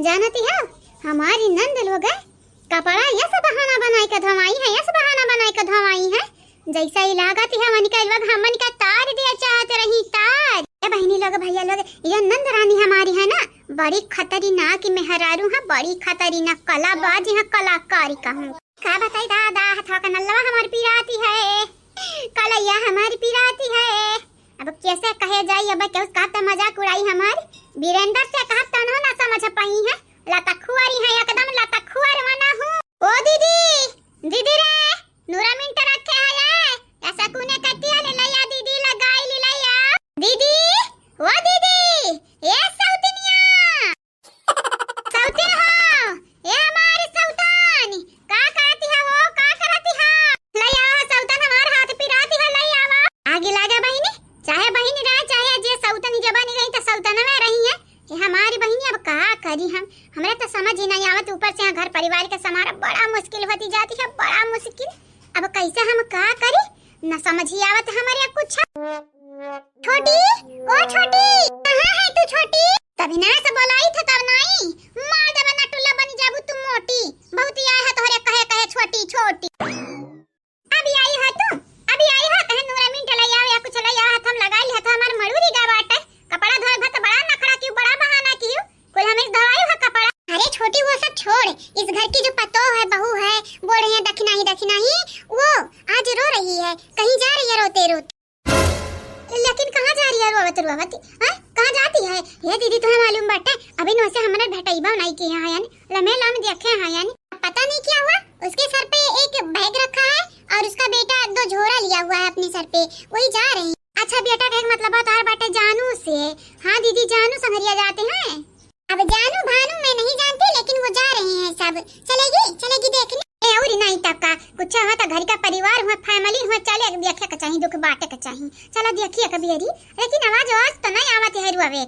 जानती है हमारी नंद लोग कपड़ा यस बहाना बनाई के धोवाई है, यस बहाना बनाई के धोवाई है। जैसा ही लागत है हमन का लोग हमन का तार दिया चाहते रही तार। ए बहनी लोग भैया लोग, ये नंद रानी हमारी है ना बड़ी खतरनाक मेहरारू है, बड़ी खतरनाक कलाबाज है, कलाकारी का हूँ। का बताई दादा हथवा का नल्लवा हमारी पिराती है, कलैया हमारी पिराती है। अब कैसे कहे जाई, अब क्या उसका तो मजाक उड़ाई हमारी वीरेंद्र से कहा तो ना समझ पाई है। लता खुआरी है एकदम लता खुआर मना हूँ। ओ दीदी दीदी रे नूरा मिनट रखे है ऐसा कुने कटिया ले लैया दीदी लगाई ले लैया दीदी। ओ दीदी ये सौतनिया सौतन हो ये हमारी सौतन का करती है, वो का करती है लैया सौतन हमार हाथ पिराती है लैया वा आगे लागा बहिनी, चाहे बहिनी रहे चाहे जे सौतन जबानी गई तो सौतन में रही है कि हमारी बहिनी। अब का करी हम, हमरा तो समझ ही नहीं आवत। ऊपर से घर परिवार के समारा बड़ा मुश्किल होती जाती है, बड़ा मुश्किल। अब कैसे हम का करी न समझ ही आवत हमारे कुछ। छोटी ओ छोटी कहां है तू छोटी? तभी ना से बोलाई था तब नहीं मार दे बना टुल्ला बनी जाबू तुम मोटी बहुत ही आया है तोहरे कहे कहे छोटी छोटी। अभी आई है तू, अभी आई है कहे नूरा मिनट ले आओ या कुछ ले आओ हम लगा लिया था हमार मड़ूरी गा बाटे कपड़ा धोए भत बड़ा नखरा क्यों, बड़ा बहाना क्यों, कोई हमें धवाई है कपड़ा। अरे छोटी वो सब छोड़, इस घर की जो पतो है बहू है बोल रही है दखना ही वो आज रो रही है, कहीं जा रही है रोते रोते। लेकिन कहाँ जा रही है रोवत रोवत? कहाँ जाती है ये दीदी तुम्हें मालूम बाटे? अभी नो से हमारे भेटईबा नहीं किया है यानी लमे लम देखे हैं यानी पता नहीं क्या हुआ। उसके सर पे एक बैग रखा है और उसका बेटा 2 झोरा लिया हुआ है अपने सर पे, वही जा रहे हैं। अच्छा बेटा का एक मतलब तार बाटे जानू से? हाँ दीदी जानू संगरिया जाते हैं। अब जानू भानु मैं नहीं जानती लेकिन वो जा रहे हैं सब। चलेगी देखने और नहीं तब का कुछ हो तो घर का परिवार हो फैमिली हो चले देखे के चाहिए दुख बाटे के चाहिए। चलो देखिए कभी अरी लेकिन आवाज तो नहीं आवत है रुआवे।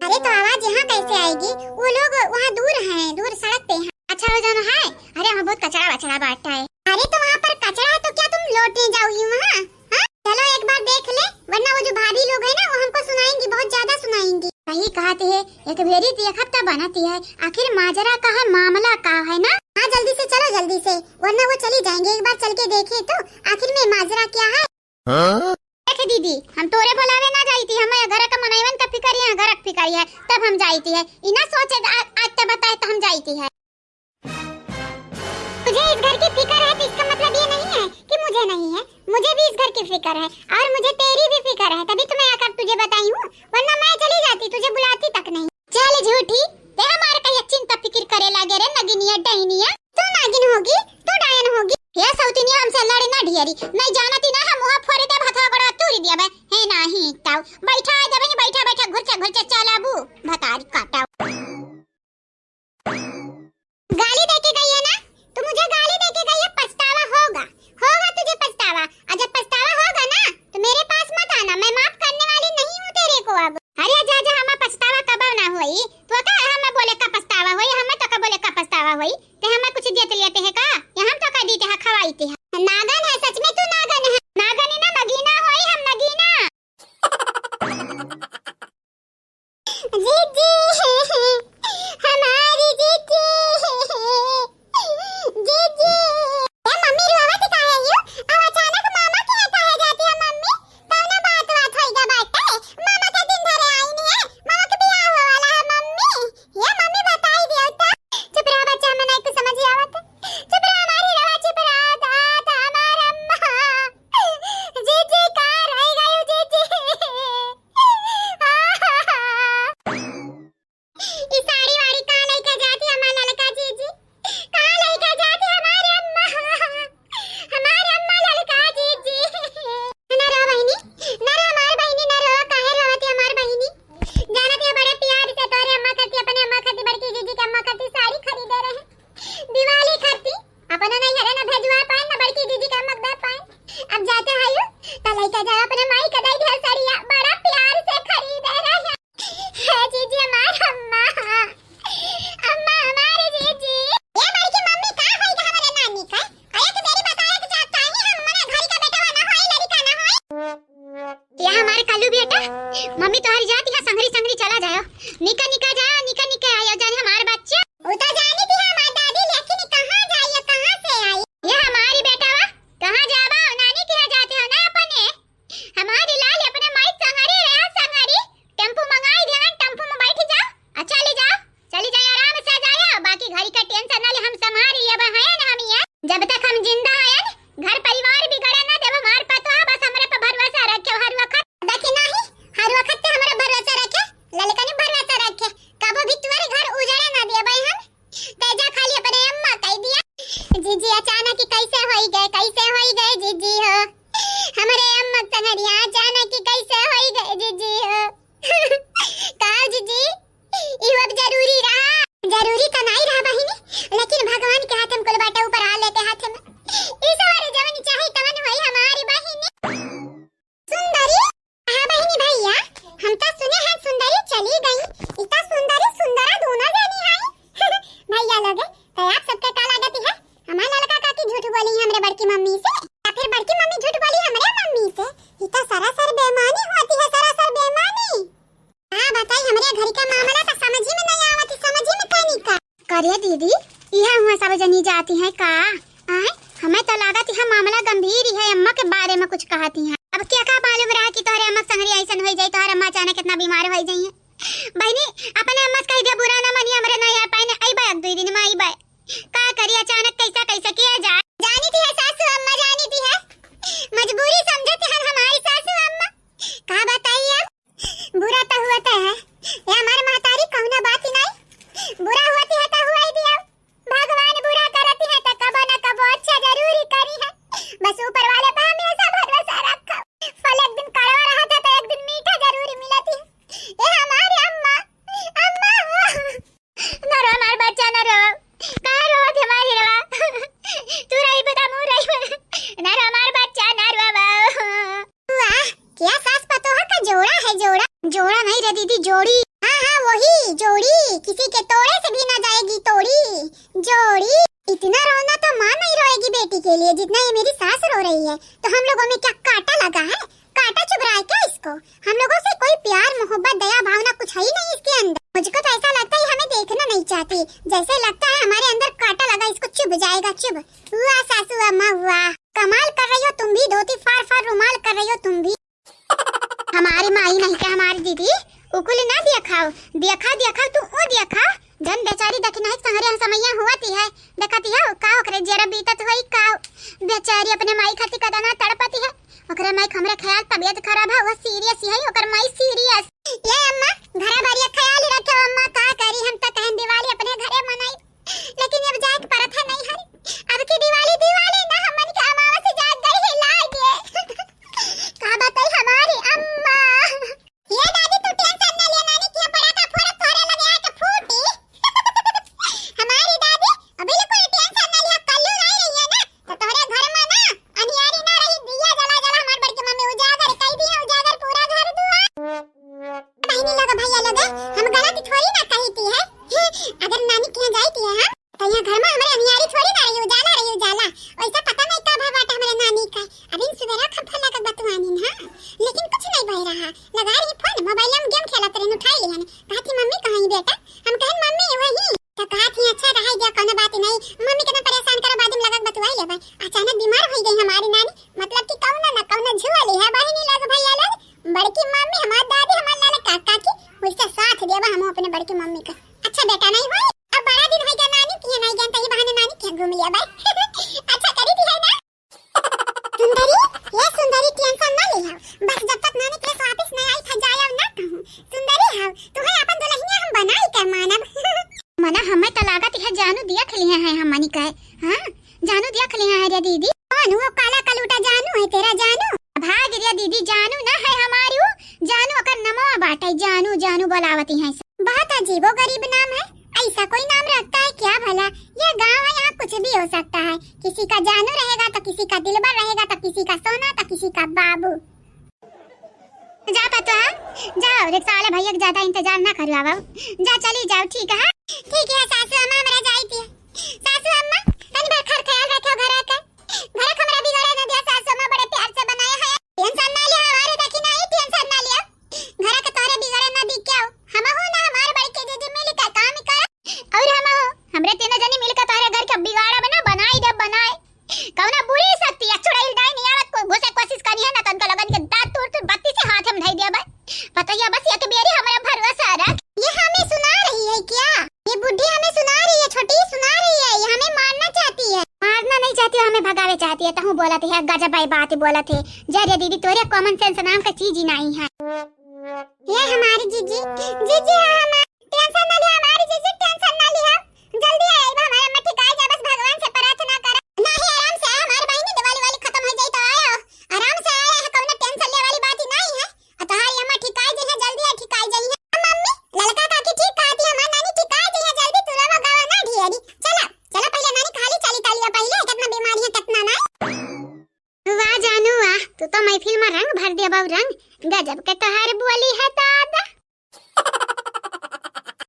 अरे तो आवाज यहाँ कैसे आएगी, वो लोग वहाँ दूर हैं, दूर सड़क पे हैं। अच्छा वो जानो है अरे वहाँ बहुत कचरा वचरा बांटा है। अरे तो वहाँ पर कचरा है तो क्या तुम लौटने जाओगी वहाँ? चलो एक बार देख ले वरना वो जो भाभी लोग है ना वो हमको सुनाएंगी, बहुत ज्यादा सुनाएंगी। वही कहते है एक भेरी एक हफ्ता बनाती है, आखिर माजरा का है मामला का है ना। हाँ जल्दी से चलो जल्दी से वरना वो चली जाएंगे, एक बार चल के देखे तो आखिर में माजरा क्या है। देखे दीदी हम तोरे भलावे ना जाईती, हम घर का मनाइवन का फिकर है, घर का फिकर है तब हम जाईती है, इना सोचे आज तो बताए तो हम जाईती है। मुझे इस घर की फिकर है तो इसका मतलब ये नहीं है कि मुझे नहीं है, मुझे भी इस घर की फिकर है और मुझे तेरी भी फिकर है, तभी तो मैं आकर तुझे बताई हूँ वरना मैं चली जाती तुझे बुलाती तक नहीं। चल झूठी ते हमारे कहीं चिंता फिक्र करे लागे रे नगिनिया डहिनिया। तू नागिन होगी तू डायन होगी ये सौतनिया हमसे लड़े ना ढियरी नहीं जानती ना हम मुंह फोड़े दे भाथा बड़ा तूरी दिया बे है नहीं ताऊ बैठा है जब बैठा बैठा घुरचे चलाबू भतारी काटाओ। गाली देके गई है ना तो मुझे गाली देके गई है, पछतावा होगा तुझे पछतावा। और जब पछतावा होगा ना तो मेरे पास मत आना, मैं माफ करने वाली नहीं हूँ तेरे को अब। अरे जा हम पछतावा कब ना होई तो का हम बोले का पछतावा होई, हम तो का बोले का पछतावा होई ते हम कुछ देते लेते हैं का या हम तो का देते हैं खवाईते हैं। नागन है सच में तू नागन है, नागन ना नगीना होई हम नगीना। जीजी हमारी जीजी जीजी ये मम्मी रोवत का है यू और अचानक मामा के आता है जाती है मम्मी कौन बात होइगा बाटे मामा का दिन धरे आई नहीं है, मामा के बियाह हो वाला है मम्मी ये मम्मी बताई दियो तो। चुप रहो बच्चा मैं नहीं कुछ समझ आवत, चुप रहो हमारी रवा चुप रहो दादा हमारा अम्मा जीजी का रह गयो जीजी। इस साड़ी वाड़ी कहां लेके जाती हमारा लड़का जीजी, कहां लेके जाती हमारी अम्मा लड़का जीजी। ना रो बहनी ना रो हमारी बहनी ना रो काहे रोती हमारी बहनी, जानत है बड़े प्यार से तोरे अम्मा खाती अपने अम्मा खाती बड़की जीजी के अम्मा खाती साड़ी खरीदे रहे, दिवाली खाती अपना नहीं हरे ना भेजवा पाए ना बड़की जीजी के अम्मा दे पाए। अब जाते हैं यू तो लेके जाओ अपने माई का दई ढेर साड़ियां बड़ा प्यार से खरीदे रहे है जीजी हमारी अम्मा हमारी जीजी। ये बड़की मम्मी कहां है हमारे नानी का आया कि तेरी बताया कि जाता है हम मने घर का बेटा ना होई लड़का ना होई। ये हमारे कालू बेटा मम्मी तुम्हारी जाती है संगरी चला जाओ निका जाओ निका आयो जाने करे दीदी यह हुआ सब जनी जाती है का आए हमें तो लागत है मामला गंभीर ही है। अम्मा के बारे में कुछ कहती है। अब क्या का मालूम रहा कि तोहरे अम्मा संगरी ऐसा हो जाई तोहरे अम्मा अचानक कितना बीमार हो जाई है। बहनी अपने अम्मा कह दे बुरा ना मानिए हमरे ना यार पाए आई बाय 2 दिन में आई बाय का करी अचानक कैसा किया जाए। जानी थी है सासू अम्मा जानी थी है मजबूरी समझते हैं हमारी सासू अम्मा का बताइए। बुरा तो हुआ है ये हमारे महतारी कहना बात ही नहीं बुरा हुआ है तो हुआ ही दिया। भगवान बुरा करती है तो कबो न कबो अच्छा जरूर ही करी है। बस ऊपर वाले पे हमेशा भरोसा रखो। फल एक दिन कड़वा रहा था तो एक दिन मीठा जरूर ही मिला थी। ये हमारी अम्मा अम्मा न रो हमारे बच्चा न रो कहाँ रो हमारी रो तू रही बता मुँह रही न रो हमारे बच्चा न रो वाह क्या सास पतोहा का जोड़ा है। जोड़ा नहीं रे दीदी जोड़ी। हाँ वही जोड़ी किसी के तोड़े से भी ना जाएगी तोड़ी जोड़ी। इतना रोना तो माँ नहीं रोएगी बेटी के लिए जितना ये मेरी सास रो रही है। तो हम लोगों में क्या कांटा लगा है कांटा चुभ रहा है क्या इसको। हम लोगों से कोई प्यार मोहब्बत दया भावना कुछ है ही नहीं इसके अंदर। मुझको तो ऐसा लगता है हमें देखना नहीं चाहती जैसे लगता है हमारे अंदर कांटा लगा इसको चुभ जाएगा चुभ। वाह सासू अम्मा वाह कमाल कर रही हो तुम भी धोती फाड़ रुमाल कर रही हो तुम भी। हमारी माई नहीं क्या हमारी दीदी उकुल ना दिया तू ओ दिया जन बेचारी देखना है संहरे समैया हुआती है देखती है का ओकरे जरा बीतत होई का बेचारी अपने माई खाती कदना तड़पती है। ओकरे माई हमरे ख्याल तबीयत खराब है वो सीरियस है ओकर माई सीरियस। ये अम्मा घरा भरिया ख्याल रखो अम्मा का करी हम त कहन दिवाली अपने घरे मनाई लेकिन अब जात परत है नहीं हरी अब की दिवाली ना हमन के अमावस जात गई है लागे का बताई हमारी अम्मा। ये दादी तू टेंशन ना ले नानी के बड़ा का फोड़ा थोड़े लगे है के फूटी हमारी दादी अभी ले कोई टेंशन ना ले कल्लू नहीं रही है ना तो तोरे घर में ना अनियारी ना रही दिया जला हमार बड़की मम्मी उजागर कह दी उजागर पूरा घर दुआ बहनी लगा भैया लगा हम गलत थोड़ी ना कहती है। अगर नानी के जाती है हम तो यहाँ घर में हमारे अनियारी थोड़ी ना रही उजाला वैसा पता नहीं कब बात हमारे नानी का अभी सुबह खफा लगा बतवानी ना लेकिन कुछ नहीं बह रहा लगा रही फोन मोबाइल में गेम खेलत रही उठाई लिया ने कहती मम्मी कहाँ है बेटा हम कहन मम्मी वही तो कहती अच्छा रह गया कोनो बात नहीं मम्मी के ना परेशान करो बाद में लगा बतवाई ले भाई अचानक बीमार हो गई हमारी नानी मतलब कि कौना झुआली है बहनी लग भैया लग बड़की मम्मी हमार दादी हमार लाला काका की उसका साथ देवा हम अपने बड़की मम्मी का। अच्छा बेटा नहीं हुई अब बड़ा दिन हो गया नानी की नहीं जानता ये बहाने नानी क्या घूम लिया भाई अच्छा करी थी है ना सुंदरी ये सुंदरी टेंशन ना ले बस जब तक नानी के वापस नहीं आई था जाया ना कहूं सुंदरी हां तुम्हें अपन दुल्हनिया हम बनाई कर मानब मना हमें तो लागत है जानू दिया खलिया है हम मनी कहे। हां जानू दिया खलिया है रे दीदी कौन वो काला कलूटा जानू है तेरा जानू भाग रे दीदी जानू ना है हमारी जानू अकर नमो बाटे जानू बोलावती है। बहुत अजीबो गरीब नाम है ऐसा कोई नाम रखता है क्या भला। ये गांव है यहाँ कुछ भी हो सकता है किसी का जानू रहेगा तो किसी का दिलबर रहेगा तो किसी का सोना तो किसी का बाबू। जा पता जाओ रिक्शा वाले भैया ज्यादा इंतजार ना करवाओ जा चली जाओ ठीक है सासू अम्मा हमरा जाई थी सासू अम्मा तनी बार ख्याल रखो घर का हमरा बिगड़े न दिया सासू अम्मा बड़े प्यार से बनाया है टेंशन ना लिया हमारे देखी नहीं टेंशन ना लिया घर का तोरे बिगड़े न दी क्या हम हो ना हमारे बड़के दीदी मिल का काम कर और हम हो हमरे तीनों जनी मिल के तोरे घर का बिगाड़ा बना बनाई दे बनाए कौना बुरी शक्ति या चुड़ैल डाई नहीं आवत को घुसे कोशिश करी है ना तन का लगन के दांत तोड़ बत्ती से हाथ हम धई दे भाई पता या बस एक बेरी हमरा भरोसा रख। ये हमें सुना रही है क्या ये बुढ़ी हमें सुना रही है छोटी सुना रही है ये हमें मारना चाहती है। मारना नहीं चाहती हमें भगावे चाहती है तहु बोलत है गजब भाई बात बोलत है जरे दीदी तोरे कॉमन सेंस नाम का चीज ही नहीं है। ये हमारी जीजी जीजी हमारी